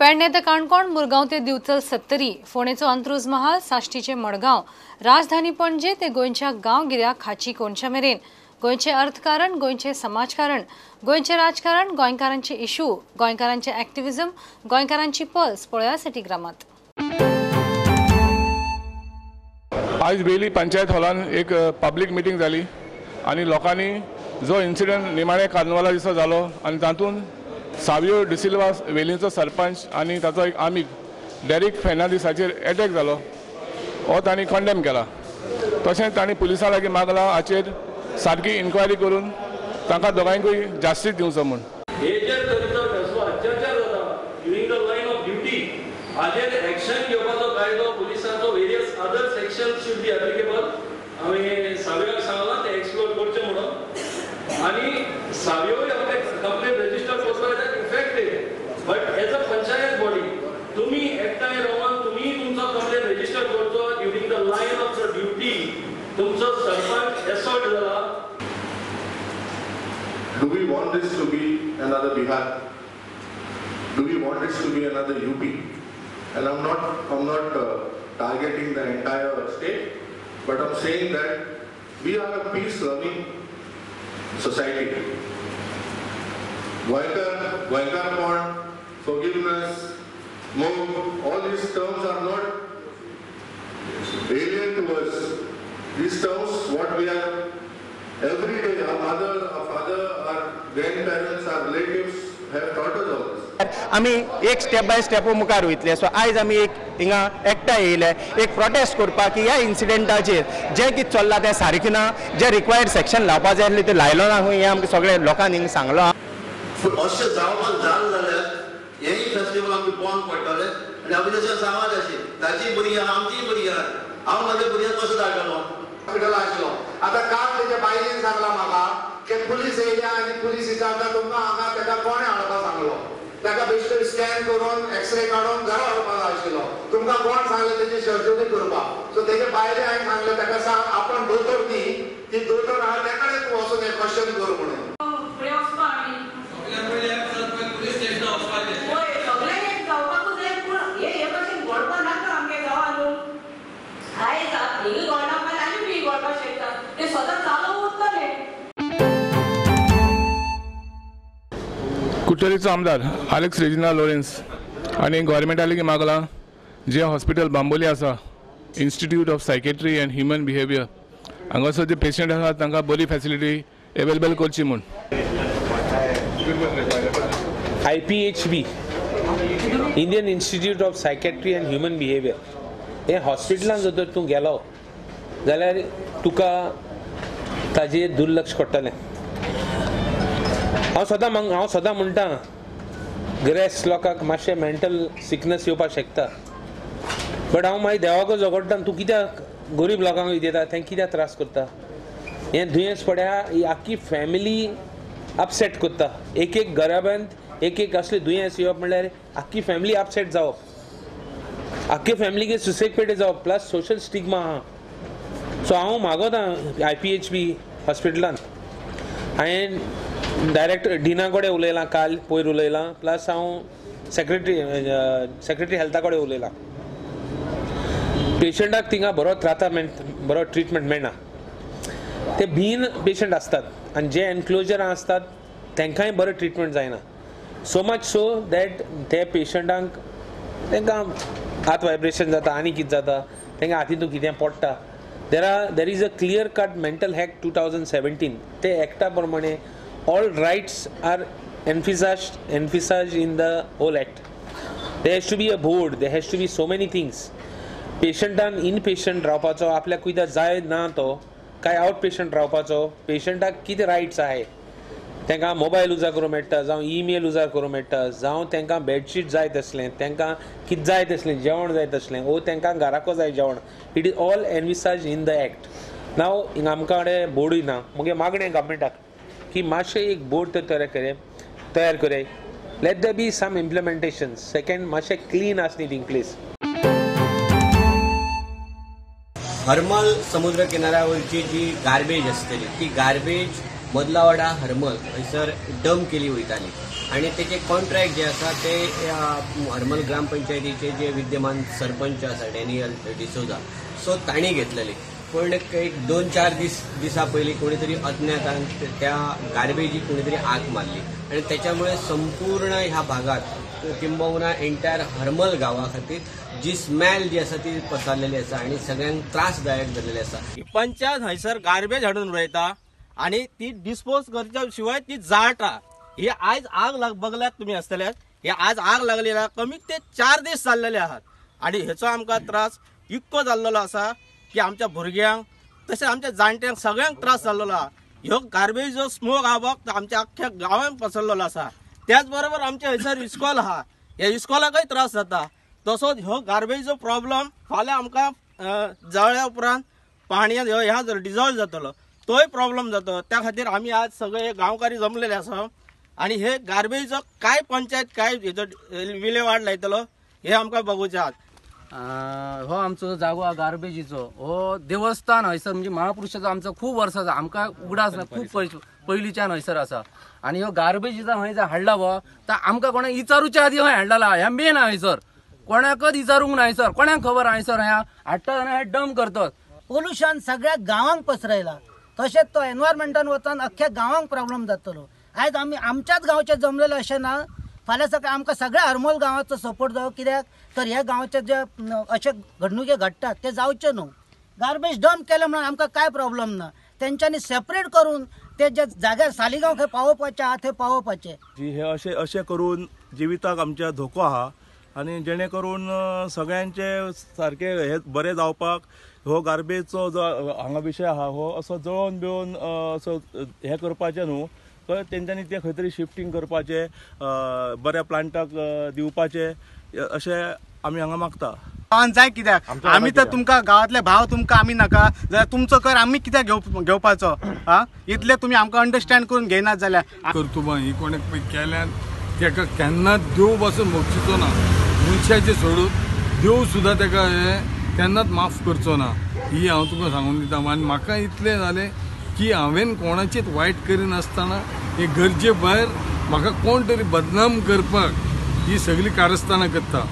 पेडणे ते काणकोण, मुरगांव ते दिवचल सत्तरी, फोंडेचो अंत्रुज महाल, साश्टीचे मडगांव, राजधानी पणजे ते गोंयच्या गांवगिऱ्या खाची कोणच्या मेरेन गोंयचे अर्थकारण, गोंयचे समाजकारण, गोंयचे राजकारण, गोंयकारांचे इशू, गोंयकारांचे एक्टिविजम, गोंयकारांची पल्स पळया सिटी ग्रामात। आज बेली पंचायत हॉलान एक पब्लिक मीटिंग जाली आणि लोकांनी जो इन्सिडेंट निमाणे कार्निवाला दिसा जालो आणि तातूंत सावियो डिसिल्वा वेलींचो सरपंच आणि ताचो एक आमीक डेरिक फेर्नांडीसाचेर अटॅक जालो हो तांणी कंडेम केला। तशेंच तांणी पुलिसां लागीं मागला हाचेर सारकी इन्क्वायरी करून तांकां दोगांयकूय जास्तीच दिवचो म्हूण। एक्शन घेवपाचो कायदो पुलिसांचो various other sections should be applicable हांवें सावियोक सांगलां ते एक्सप्लोर करचे म्हणून आनी सावियोय आपले कंप्लेन रजिस्टर करपाक effective but as a panchayat body तुमी एकठांय रावन तुमी तुमचो कंप्लेन रजिस्टर करचो during the line of the duty तुमचो सरपंच एसॉल्ट जाला। Do we want this to be another Bihar? Do we want this to be another UP? And I'm not targeting the entire state, but I'm saying that we are a peace-loving society. Goinkarpon, forgiveness, move, all these terms are not alien to us. These terms, what we are every day, our mother, our father, our grandparents, our relatives have taught us all this. आमी एक step by step मुखार वयतले। So आयज आमी एक हिंगा एकठांय येयले एक प्रोटेस्ट करपाक की ह्या इन्सिडेंटाचेर जे कितें चल्लां तें सारकें ना, जे रिक्वायर्ड सेक्शन लावपा जाय आसलें तें लायलो ना खंय हें आमकां सगळे लोकांनी हिंगा सांगलो। अशें जावपाक जाल जाल्यार हेंय फेस्टिवल आमकां बंद पडटलें आनी आमी तशें सांगत अशें ताची भुरगीं आमचीय भुरगीं हांव म्हाज्या भुरग्यांक कसो धाडटलो हॉस्पिटल आशिल्लो। आतां काल तेच्या बायलेन सांगलां म्हाका की पुलीस येयल्या आनी पुलीस विचारता तुमकां हांगा तेका कोणें हाडपाक सांगलो, ताका बेश्टेर स्कॅन करून एक्सरे काडून घरा व्हरपाक आशिल्लो, तुमकां कोण सांगलें तेची सर्जरी करपाक। सो तेजे बायले हांवें सांगलें ताका सांग आपण दोतोर ती दोतोर आहा तेकाडे तूं वचून हें क्वेश्चन कर म्हणून। कुट्टरीचो आमदार आलेक्स रेजिना लॉरेन्स आणि गव्हर्मेंटा लेगीत मागला जे हॉस्पिटल बांबोली आसा institute of psychiatry and human behaviour हांगासर जे पेशंट आसा तांकां बरी फॅसिलिटी अवेलेबल करची म्हूण। IPHB Indian institute of psychiatry and human behaviour हे हॉस्पिटलान जर तूं गेलो जाल्यार तुका ताजेर दुर्लक्ष करतलें। हांव सदां म्हणटा गिरेस्त लोकांक मातशें मेंटल सिकनेस येवपाक शकता बट हांव मागीर देवाको झगडटा तूं कित्याक गरीब लोकांक दिता तें कित्याक त्रास करता। हें दुयेंस पड्या ही आख्खी फॅमिली अपसेट करता। एक घराब्यांत एक असलें दुयेंस येवप म्हणल्यार आख्खी फॅमिली अपसेट जावप, आख्खे फॅमिलीक सुसेग पेटे जावप प्लस सोशल स्टिग्मा आहा। सो हांव मागोता IPHB हॉस्पिटलांत हांवें डायरेक्ट डिना कडेन उलयलां काल पयर उलयलां प्लस हांव सेक्रेटरी हेल्था कडेन उलयलां। पेशंटाक थिंगा बरो ट्रिटमेंट मेळना। ते भिन पेशंट आसतात आनी जे एनक्लोजरां आसतात तांकांय बरो ट्रिटमेंट जायना। सो मच सो दॅट ते पेशंटांक तांकां हात वायब्रेशन जाता आनी कितें जाता तांकां हातींतून कितें पडटा। There is a clear cut mental act 2017 ते एक्टा प्रमाणे all rights are emphasized in the whole act. There has to be a board, there has to be so many things. Patientan inpatient रावपाचो आपल्याक कुयदां जाय ना तो काय आउट पेशंट रावपाचो पेशंटाक कितें रायट्स आहाय तांकां मोबायल उजार करूं मेळटा जावं ईमेल उजार करूं मेळटा जावं तांकां बेडशीट जाय तसलें तांकां कितें जाय तसलें जेवण जाय तसलें वो तांकां घराको जाय जेवण it is all envisaged in the act. नाव हिंगा आमकां कडेन बोर्डूय ना मुगे मागणें गव्हर्मेंटाक कि मातशें एक बोर्ड तयार करे let there be some implementation. Second मातशें क्लीन आसली थिंग प्लेस। हरमल समुद्र किनाऱ्यावरची जी गार्बेज असतली ती गार्बेज मदलावाडा हरमल हयसर डंप केली वयताली। आणि त्याचे कॉन्ट्रॅक्ट जे आसा ते हरमल ग्रामपंचायतीचे जे विद्यमान सरपंच आसा डॅनियल डिसोजा सो तांणी घेतलेले. पण एक 2-4 दिसा पयलीं कोणी तरी अज्ञातान त्या गार्बेजीक कोणी तरी आग मारली आणि त्याच्यामुळे संपूर्ण ह्या भागात किंबहुना एंटायर हरमल गावा खातीर जी स्मेल जी आसा ती पसरलेली आसा आणि सगळ्यांक त्रासदायक जाल्लेली आसा. पंचायत हयसर गार्बेज हाडून उडयता आणि ती डिस्पोज करच्या शिवाय ती जाळटा. हे आज आग बगल्यात तुम्ही आसतल्यात, हे आज आग लागलेला कमीत ते 4 दीस जाल्लेले आहात आणि हेचो आमकां त्रास इतको जाल्लो आसा की आमच्या भुरग्यांक तशेंच आमच्या जाणट्यांक सगळ्यांक त्रास जाल्लो आहा. ह्यो गार्बेज जो स्मोक आहा तो आमच्या अख्ख्या गांवांत पसरलेलो आसा. त्याच बरोबर आमच्या हयसर इस्कॉल आहा, ह्या इस्कॉलाकय त्रास जाता. तसोच ह्यो गार्बेजचो प्रॉब्लम फाल्यां आमकां जळ्या उपरांत पाणयान ह्या जर डिझॉल्व जातलो तोय प्रॉब्लम जातो. त्या खातीर आमी आज सगळे गांवकारी जमलेले आसा आणि हे गार्बेजचो काय पंचायत काय हेचो विलेवाट लायतलो हे आमकां बघूचे आहात. हो आमचो जागो गार्बेजीचो हो देवस्थान हयसर म्हणजे महापुरुषाचो आमचो खूब वर्सां आसा. आमकां उगडास ना खूब पयलींच्यान हयसर आसा आणि हो गार्बेजीचा हय जर हाडला गो तर आमकां कोणाक विचारूच्या आदी हय हाडला. ह्या मेन हयसर कोणाकच विचारूंक ना हयसर, कोणाक खबर हयसर ह्या हाडटात आनी डम करतात. पोल्युशन सगळ्या गांवांक पसरयला. तशेंच तो एनवायरमेंटान वचून अख्ख्या गांवांक प्रॉब्लेम जातलो. आयज आमी आमच्याच गांवचे जमलेले अशें ना, फाल्यां सकाळीं आमकां सगळ्या हरमल गांवाचो सपोर्ट जावो. कित्याक तर ह्या गांवचे जे अशे घडणुके घडटात ते जावचे न्हू. गार्बेज डंप केले म्हणून आमकां कांय प्रॉब्लेम ना. तेंच्यांनी सेपरेट करून ते जे जाग्यार सालिगांव खंय पावोवपाचे आहा थंय पावोवपाचे. हे अशें करून जिविताक आमच्या धोको आहा आनी जेणे करून सगळ्यांचे सारके हे बरें जावपाक हो गार्बेजचो जो हांगा विशय आहा हो असो जळोवन बिळोवन असो हे करपाचें न्हू. तर तेंच्यांनी ते खंय तरी शिफ्टिंग करपाचें, बऱ्या प्लांटाक दिवपाचें अशें आमी हांगा मागता. गांवांत जाय कित्याक आमी तर तुमकां गांवांतले भाव तुमकां आमी नाका जाल्यार तुमचो कर आमी कित्याक घेवपाचो. इतले तुमी आमकां अंडरस्टँड करून घेयनात जाल्यार कर्तुबां ही कोणें केल्यान ताका केन्नाच देव पासून मोगचिचो ना. मनशाचे सोडून देव सुद्दां ताका हे केन्नाच माफ करचो ना. ही हांव तुका सांगून दिता. आनी म्हाका इतलें जालें की हांवें कोणाचेच वायट करिनासतना हे गरजे भायर म्हाका कोण तरी बदनाम करपाक ही सगळी कारस्थानां करता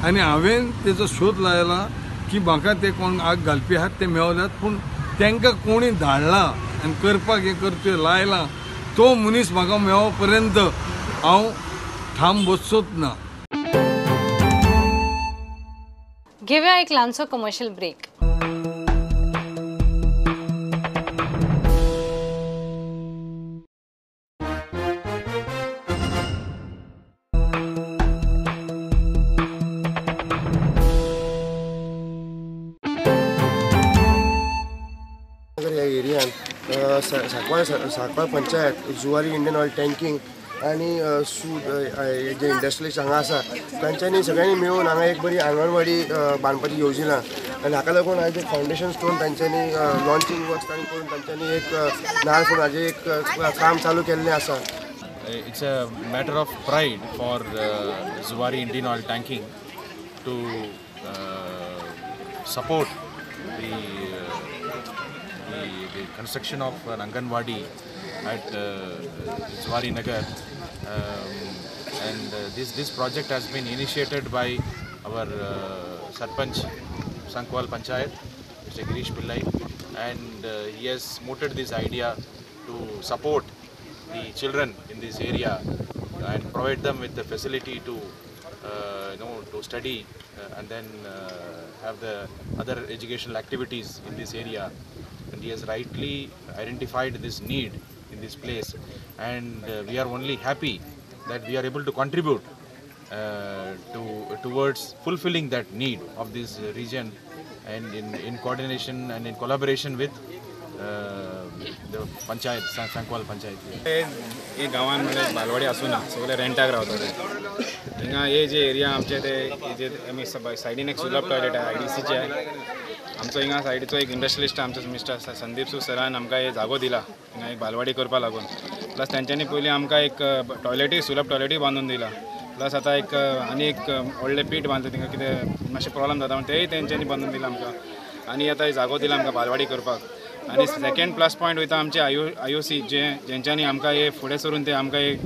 आनी हांवें तेजो शोध लायला की म्हाका ते कोण आग घालपी आहात ते मेवल्यात, पूण तांकां कोणी धाडला आनी करपाक हे करचे लायला तो मनीस म्हाका मेळो पर्यंत हांव ठाम बसचोच ना. घेऊया एक ल्हानसो commercial break. Sancoale panchayat Zuari Indian oil tanking आणि जे इंडस्ट्रियलिस्ट हांगा आसा तांच्यांनी सगळ्यांनी मेळून हांगा एक बरी आंगणवाडी बांदपाची येवजिलां आनी हाका लागून आयज एक फावंडेशन स्टोन तांच्यांनी लॉन्चिंग वर्क करून तांच्यांनी एक नाल्ल फूल हाजें एक काम चालू केल्लें आसा. It's a matter of pride for Zuari Indian Oil Tanking to support the construction of an Anganwadi at Zuari Nagar, and this project has been initiated by our Sarpanch Sankwal Panchayat, Mr. Girish Pillai, and he has mooted this idea to support the children in this area and provide them with the facility to to study and then have the other educational activities in this area. And he has rightly identified this need in this place, and we are only happy that we are able to contribute towards fulfilling that need of this region, and in coordination and in collaboration with the panchayat Sankwal panchayat. ही गांवान म्हणजे बालवाडी आसूना सगळे रेंटाक रावतात. हिंगा हे जे area आमचे ते आमी सायडीन एक सुलभ टॉयलेट आहे IDCचे आहे. आमचो हिंगा सायडीचो एक इंडस्ट्रियलिस्ट आमचो मिस्टर संदीप सू सरान आमकां हे जागो दिला हिंगा एक बालवाडी करपा लागून. प्लस तेंच्यांनी पयलीं आमकां एक टॉयलेटी सुलभ टॉयलेटी बांदून दिला. प्लस आतां एक आनी एक व्हडलें पीठ बांदता थिंगा कितें मातशें प्रॉब्लम जाता म्हणून तेंय तेंच्यांनी बांदून दिला आमकां. आनी आतां जागो दिला आमकां बालवाडी करपाक. आनी सेकंड प्लस पॉयंट वयता आमचे IOC जेंच्यांनी आमकां हे फुडें सरून ते आमकां एक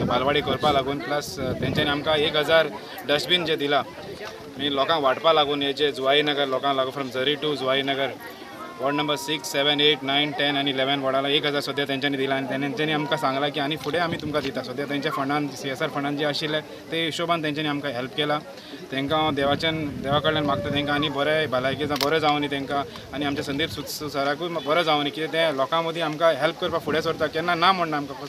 बालवाडी करपा लागून प्लस तेंच्यांनी आमकां 1000 डस्टबीन जे दिला म्हणजे लोकांक वांटपा लागून हे जे जुवाई नगर लोकांक लागून from Zari to Zuari Nagar ward number 6, 7, 8, 9, 10 आनी 11 वॉर्डाला 1000 सद्या तेंच्यांनी दिला आनी तेंच्यांनी आमकां सांगला की आनी फुडें आमी तुमकां दिता सद्या तेंच्या फंडान CSR फंडान जे आशिल्ले ते हिशोबान तेंच्यांनी आमकां हेल्प केला तांकां हांव देवा कडल्यान मागता तांकां आनी बरें भलायकेचो बरें जावं न्ही तांकां आनी आमच्या संदीप सराकूय बरें जावं न्ही कित्याक ते लोकां मदीं आमकां हेल्प करपाक फुडें सरता केन्ना ना म्हणना आमकां.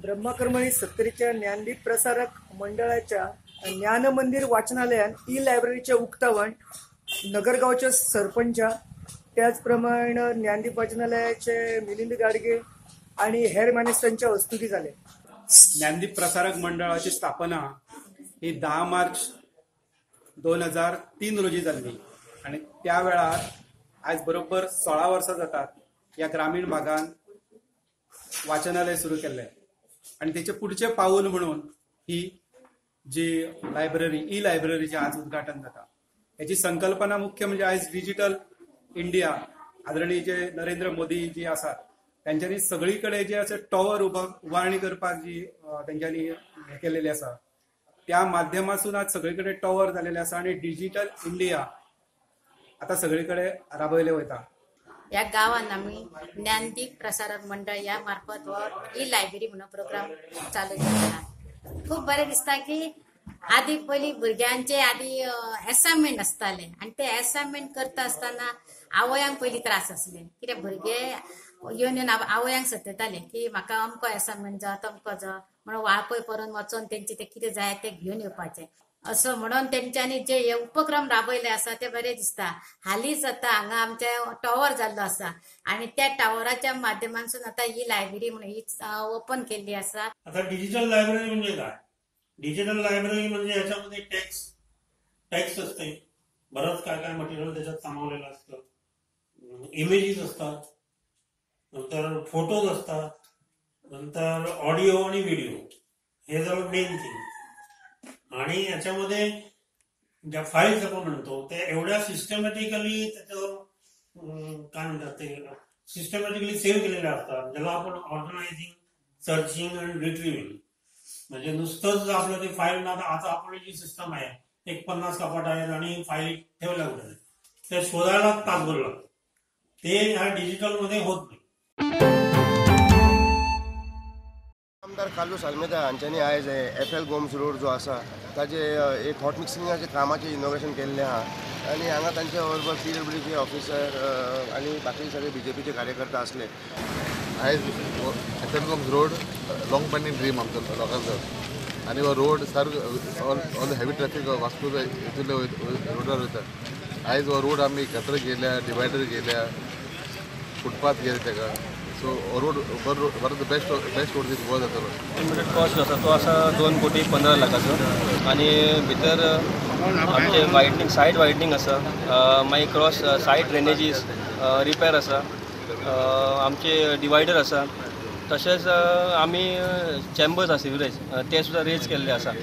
ब्रह्मकर्मणी सत्तरीच्या ज्ञानदीप प्रसारक मंडळाच्या ज्ञान मंदिर वाचनालयान ई-लायब्ररीचे उक्तावण नगरगावचे सरपंच त्याचप्रमाणे ज्ञानदीप वाचनालयाचे मिलिंद गाडगे आणि हेर मानेस्तांच्या हस्तुकी झाले. ज्ञानदीप प्रसारक मंडळाची स्थापना ही 10 मार्च 2003 रोजी जाल्ली आणि त्या वेळार आज बरोबर 16 वर्सां जातात या ग्रामीण भागात वाचनालय सुरू केल्ले आणि त्याचे पुढचे पाऊल म्हणून ही जी लायब्ररी ई-लायब्ररीचे आज उद्घाटन जाता. याची संकल्पना मुख्य म्हणजे आज डिजिटल इंडिया आदरणीय जे नरेंद्र मोदी जी आसात त्यांच्यानी सगळीकडे जे असे टॉवर उभारणी करपाक जी त्यांच्यानी हे केलेली आसा त्या माध्यमातून आज सगळीकडे टॉवर झालेले आसा आणि डिजिटल इंडिया आता सगळीकडे राबयले वयता. या गावात आम्ही ज्ञानदीप प्रसारक मंडळ या मार्फत ई-लायब्ररी म्हणून प्रोग्राम चालू केला. खूप बरें दिसता की आधी पहिली भुरग्यांचे आधी असाइनमेंट असताले आणि ते असाइनमेंट करता असताना आवयांक पहिली त्रास असले कित्याक भुरगे येवन आवयांक सतयताले की म्हाका अमको असाइनमेंट जाय तमको जाय म्हणून वाळपय परत वचून तेंचे ते कितें जाय ते घेवन येवपाचे असं म्हणून तेंच्यांनी जे हे उपक्रम राबयले आसा ते बरे दिसता. हालींच आता हांगा आमचे टॉवर जाल्लो आसा आणि त्या टॉवराच्या माध्यमांतून आता ही लायब्ररी म्हणून ही ओपन केल्ली आसा. आता डिजिटल लायब्ररी म्हणजे काय? डिजिटल लायब्ररी म्हणजे याच्यामध्ये टेक्स्ट असते, बरंच काय मटेरियल त्याच्यात सामावलेलं असतं, इमेजेस असतात, नंतर फोटोज असतात, नंतर ऑडिओ आणि व्हिडिओ हे झालं मेन थिंग. आणि याच्यामध्ये ज्या फाईल्स आपण म्हणतो ते एवढ्या सिस्टमॅटिकली त्याच्यावर काय म्हणतात ते सिस्टमॅटिकली सेव्ह केलेल्या असतात ज्याला आपण ऑर्गनायझिंग, सर्चिंग आणि रिट्रिव्हिंग म्हणजे नुसतंच आपलं ते फाईल आता आपण जी सिस्टम आहे एक 50 कपाट आहेत आणि फाईल ठेवल्या कुठे ते शोधायला तासभर लागतं. ते ह्या डिजिटल मध्ये होत नाही. आमदार कालू सालमेदा हांच्यांनी आयज FL गोम्स रोड जो आसा ताचे एक हॉट मिक्सिंगाचे कामाचे इनॉग्रेशन केल्लें आहा आनी हांगा तांच्या बरोबर PWDचे ऑफिसर आनी बाकी सगळे BJPचे कार्यकर्ता असले. आयज FL Gomes road long pending dream आमचो लोकांचो आनी हो रोड सारको ऑल हेवी ट्रॅफिक वास्को इतले रोडार वयता. आयज हो रोड आमी गटर केल्या, डिवायडर केल्या, फुटपाथ केले ताका. सो रोड बरो बेस्ट रोड दीस गोवा जातलो. एस्टिमेटेड कॉस्ट आसा तो आसा 2,15,00,000 आनी भितर आमचे वायडनींग सायड वायडनींग आसा, मागीर क्रॉस सायड ड्रेनेजीस रिपेर आसा, आमचे डिवायडर आसा, तशेंच आमी चेंबर्स आसा सिवरेज ते सुद्दां रेज केल्ले आसा.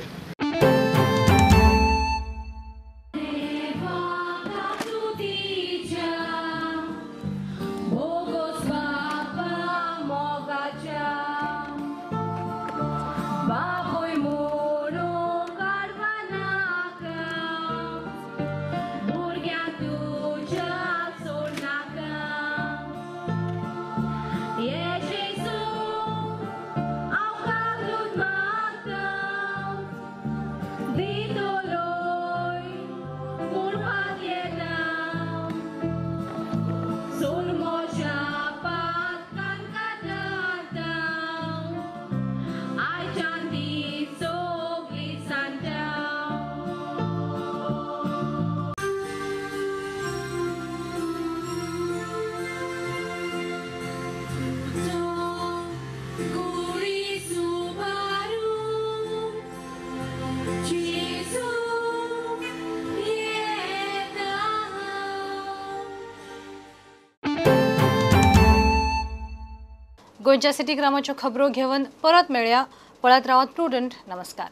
गोंयच्या सिटी ग्रामाच्यो खबरो घेवन परत मेळया. पळत रावत प्रुडंट. नमस्कार.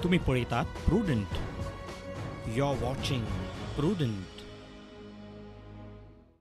तुम्ही पळयतात Prudent. You are watching prudent.